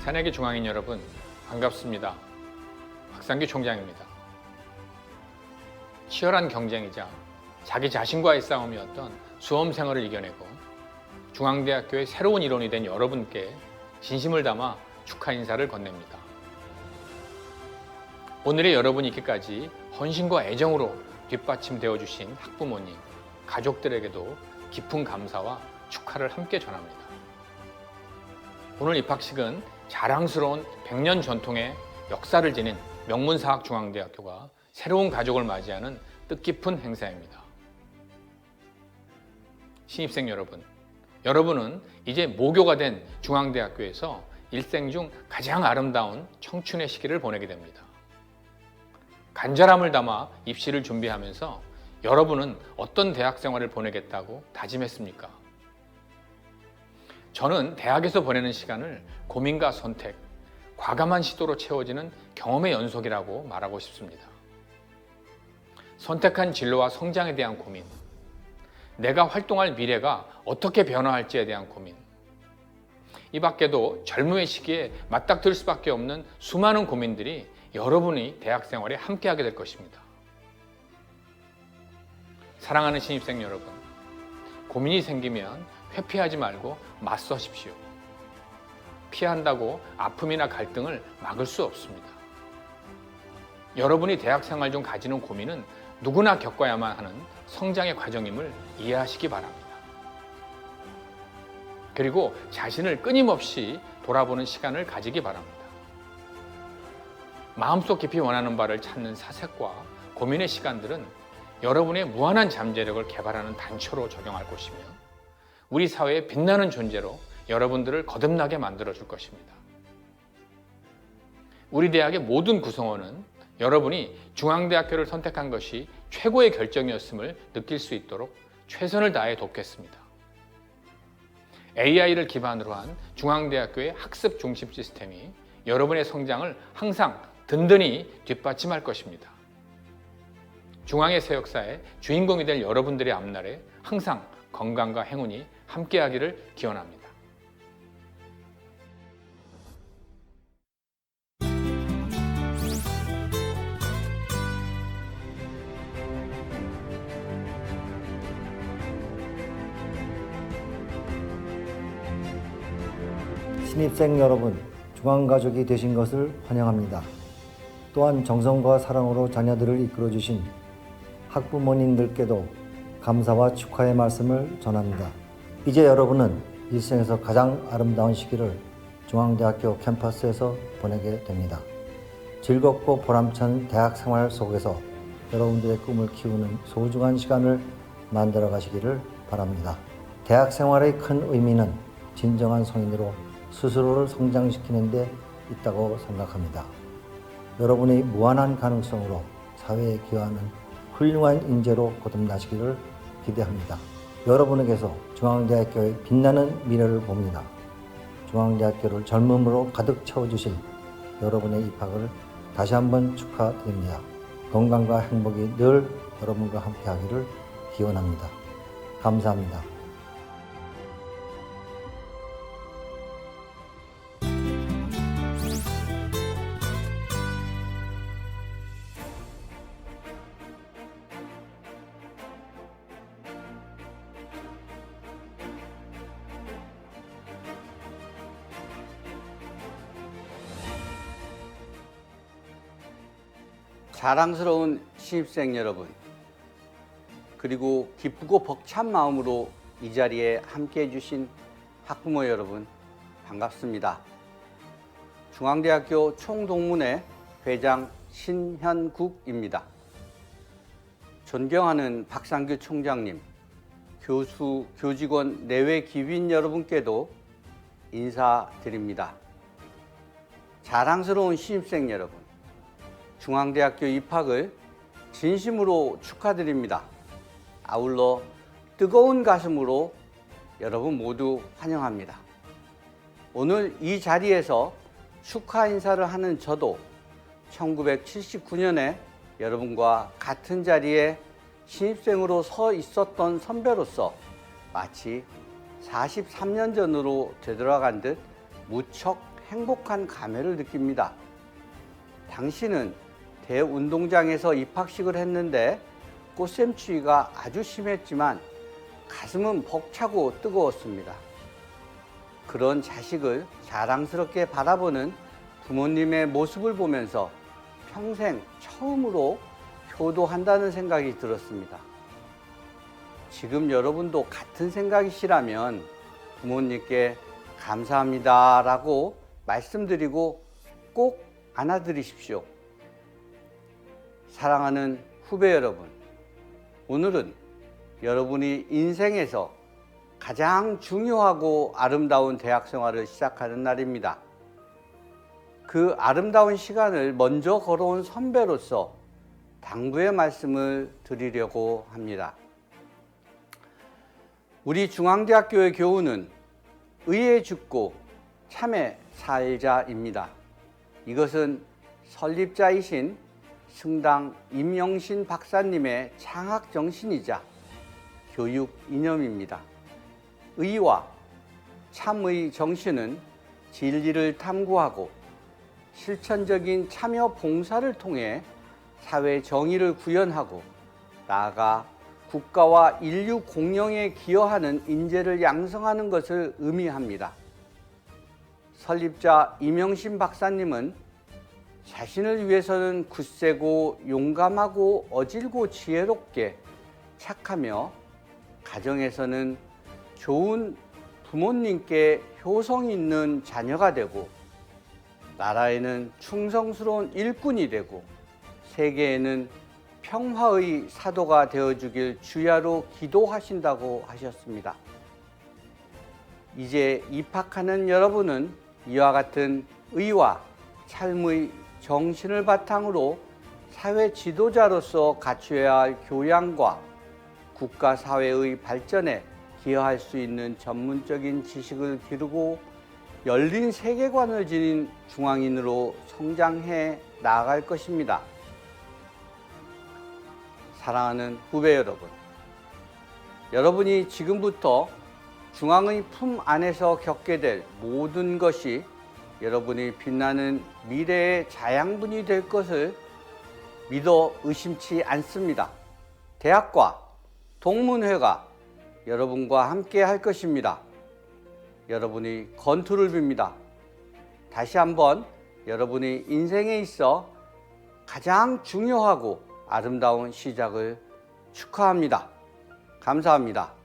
새내기 중앙인 여러분, 반갑습니다. 박상규 총장입니다. 치열한 경쟁이자 자기 자신과의 싸움이었던 수험생활을 이겨내고 중앙대학교의 새로운 일원이 된 여러분께 진심을 담아 축하 인사를 건넵니다. 오늘의 여러분이 있기까지 헌신과 애정으로 뒷받침되어 주신 학부모님, 가족들에게도 깊은 감사와 축하를 함께 전합니다. 오늘 입학식은 자랑스러운 100년 전통의 역사를 지닌 명문사학중앙대학교가 새로운 가족을 맞이하는 뜻깊은 행사입니다. 신입생 여러분, 여러분은 이제 모교가 된 중앙대학교에서 일생 중 가장 아름다운 청춘의 시기를 보내게 됩니다. 간절함을 담아 입시를 준비하면서 여러분은 어떤 대학 생활을 보내겠다고 다짐했습니까? 저는 대학에서 보내는 시간을 고민과 선택, 과감한 시도로 채워지는 경험의 연속이라고 말하고 싶습니다. 선택한 진로와 성장에 대한 고민, 내가 활동할 미래가 어떻게 변화할지에 대한 고민, 이 밖에도 젊음의 시기에 맞닥뜨릴 수밖에 없는 수많은 고민들이 여러분이 대학 생활에 함께하게 될 것입니다. 사랑하는 신입생 여러분, 고민이 생기면 회피하지 말고 맞서십시오. 피한다고 아픔이나 갈등을 막을 수 없습니다. 여러분이 대학 생활 중 가지는 고민은 누구나 겪어야만 하는 성장의 과정임을 이해하시기 바랍니다. 그리고 자신을 끊임없이 돌아보는 시간을 가지기 바랍니다. 마음속 깊이 원하는 바를 찾는 사색과 고민의 시간들은 여러분의 무한한 잠재력을 개발하는 단초로 적용할 것이며 우리 사회의 빛나는 존재로 여러분들을 거듭나게 만들어줄 것입니다. 우리 대학의 모든 구성원은 여러분이 중앙대학교를 선택한 것이 최고의 결정이었음을 느낄 수 있도록 최선을 다해 돕겠습니다. AI를 기반으로 한 중앙대학교의 학습 중심 시스템이 여러분의 성장을 항상 든든히 뒷받침할 것입니다. 중앙의 새 역사의 주인공이 될 여러분들의 앞날에 항상 건강과 행운이 함께하기를 기원합니다. 신입생 여러분, 중앙가족이 되신 것을 환영합니다. 또한 정성과 사랑으로 자녀들을 이끌어주신 학부모님들께도 감사와 축하의 말씀을 전합니다. 이제 여러분은 일생에서 가장 아름다운 시기를 중앙대학교 캠퍼스에서 보내게 됩니다. 즐겁고 보람찬 대학 생활 속에서 여러분들의 꿈을 키우는 소중한 시간을 만들어 가시기를 바랍니다. 대학 생활의 큰 의미는 진정한 성인으로 스스로를 성장시키는 데 있다고 생각합니다. 여러분의 무한한 가능성으로 사회에 기여하는 훌륭한 인재로 거듭나시기를 기대합니다. 여러분에게서 중앙대학교의 빛나는 미래를 봅니다. 중앙대학교를 젊음으로 가득 채워주실 여러분의 입학을 다시 한번 축하드립니다. 건강과 행복이 늘 여러분과 함께하기를 기원합니다. 감사합니다. 자랑스러운 신입생 여러분, 그리고 기쁘고 벅찬 마음으로 이 자리에 함께해 주신 학부모 여러분, 반갑습니다. 중앙대학교 총동문회 회장 신현국입니다. 존경하는 박상규 총장님, 교수, 교직원, 내외 기빈 여러분께도 인사드립니다. 자랑스러운 신입생 여러분, 중앙대학교 입학을 진심으로 축하드립니다. 아울러 뜨거운 가슴으로 여러분 모두 환영합니다. 오늘 이 자리에서 축하 인사를 하는 저도 1979년에 여러분과 같은 자리에 신입생으로 서 있었던 선배로서 마치 43년 전으로 되돌아간 듯 무척 행복한 감회를 느낍니다. 당신은 대운동장에서 입학식을 했는데 꽃샘추위가 아주 심했지만 가슴은 벅차고 뜨거웠습니다. 그런 자식을 자랑스럽게 바라보는 부모님의 모습을 보면서 평생 처음으로 효도한다는 생각이 들었습니다. 지금 여러분도 같은 생각이시라면 부모님께 감사합니다라고 말씀드리고 꼭 안아드리십시오. 사랑하는 후배 여러분, 오늘은 여러분이 인생에서 가장 중요하고 아름다운 대학 생활을 시작하는 날입니다. 그 아름다운 시간을 먼저 걸어온 선배로서 당부의 말씀을 드리려고 합니다. 우리 중앙대학교의 교훈은 의에 죽고 참에 살자입니다. 이것은 설립자이신 승당 임영신 박사님의 창학 정신이자 교육 이념입니다. 의와 참의 정신은 진리를 탐구하고 실천적인 참여 봉사를 통해 사회 정의를 구현하고 나아가 국가와 인류 공영에 기여하는 인재를 양성하는 것을 의미합니다. 설립자 임영신 박사님은 자신을 위해서는 굳세고 용감하고 어질고 지혜롭게 착하며 가정에서는 좋은 부모님께 효성 있는 자녀가 되고 나라에는 충성스러운 일꾼이 되고 세계에는 평화의 사도가 되어주길 주야로 기도하신다고 하셨습니다. 이제 입학하는 여러분은 이와 같은 의와 참의 정신을 바탕으로 사회 지도자로서 갖추어야 할 교양과 국가 사회의 발전에 기여할 수 있는 전문적인 지식을 기르고 열린 세계관을 지닌 중앙인으로 성장해 나아갈 것입니다. 사랑하는 후배 여러분, 여러분이 지금부터 중앙의 품 안에서 겪게 될 모든 것이 여러분이 빛나는 미래의 자양분이 될 것을 믿어 의심치 않습니다. 대학과 동문회가 여러분과 함께 할 것입니다. 여러분이 건투를 빕니다. 다시 한번 여러분이 인생에 있어 가장 중요하고 아름다운 시작을 축하합니다. 감사합니다.